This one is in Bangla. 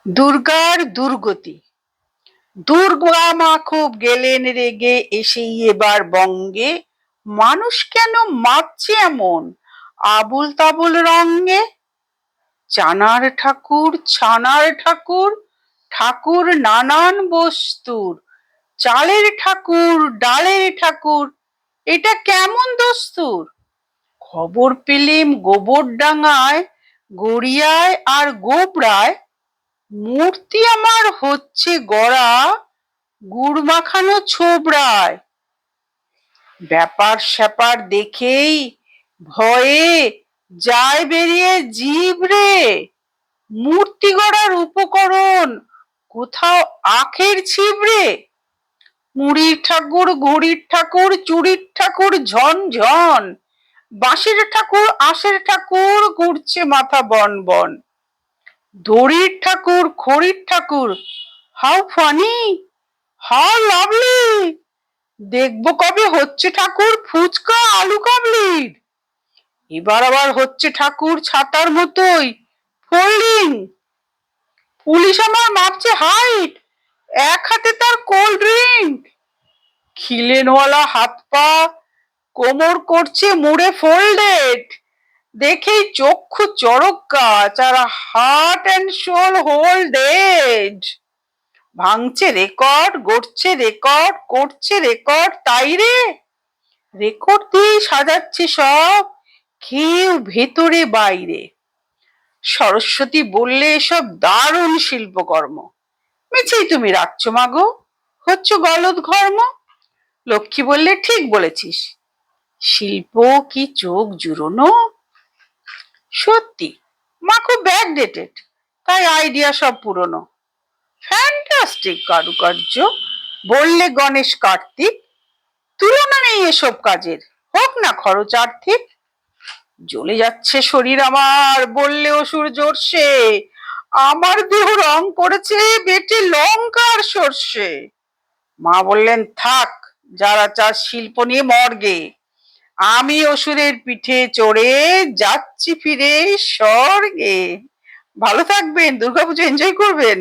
দুর্গার দুর্গতি। দুর্গা মা খুব গেলেন রেগে, এসেই এবার বঙ্গে। মানুষ কেন মাপছে এমন আবুল তাবুল রঙ্গে? চানার ঠাকুর, ছানার ঠাকুর, ঠাকুর নানান বস্তুর, চালের ঠাকুর, ডালের ঠাকুর, এটা কেমন দস্তুর? খবর পেলেম গোবরডাঙ্গায়, গড়িয়ায় আর গোবরায় মূর্তি আমার হচ্ছে গড়া গুড় মাখানো ছোবড়ায়। ব্যাপার স্যাপার দেখেই ভয়ে যায় বেরিয়ে জিভ রে। মূর্তি গড়ার উপকরণ কোথাও আখের ছিবড়ে। মুড়ির ঠাকুর, ঘুড়ির ঠাকুর, চুড়ির ঠাকুর ঝন ঝন, বাঁশের ঠাকুর, আঁশের ঠাকুর ঘুরছে মাথা বন বন। দড়ির ঠাকুর, খড়ির ঠাকুর, হাউ ফানি, হাউ লাভলি। দেখবো কবে হচ্ছে ঠাকুর ফুচকা আলু কাবলির। এবার আবার হচ্ছে ঠাকুর ছাতার মতোই ফোল্ডিং। পুলিশ আমার মাপছে হাইট, এক হাতে তার কোল্ড ড্রিঙ্ক। খিলেনওয়ালা হাত পা, কোমর করছে মুড়ে ফোল্ডেড। দেখেই চক্ষু চড়ক গাছ, আর heart and soul whole dead. ভাঙছে রেকর্ড, গড়ছে রেকর্ড, করছে রেকর্ড, তাই রে। রেকর্ড দিয়ে সাজাচ্ছে সব, কেউ ভেতরে বাইরে। সরস্বতী বললে এসব দারুণ শিল্পকর্ম। মিছেই তুমি রাখছো মাগো, হচ্ছ গলদ ঘর্ম। লক্ষ্মী বললে ঠিক বলেছিস, শিল্প কি চোখ জুড়োনো। সত্যি মা খুব ব্যাকডেটেড, তাই আইডিয়া সব পুরনো। ফ্যান্টাস্টিক কারুকার্য, বললে গণেশ কার্তিক। তুলনা নেই এসব কাজের, হোক না খরচ আর্থিক। জ্বলে যাচ্ছে শরীর আমার, বললে অসুর জোরসে। আমার দেহ রং করেছে বেটে লঙ্কার সর্ষে। মা বললেন থাক, যারা চাষ শিল্প নিয়ে মর্গে। আমি অসুরের পিঠে চড়ে যাচ্ছি ফিরে স্বর্গে। ভালো থাকবেন, দুর্গাপুজো এনজয় করবেন।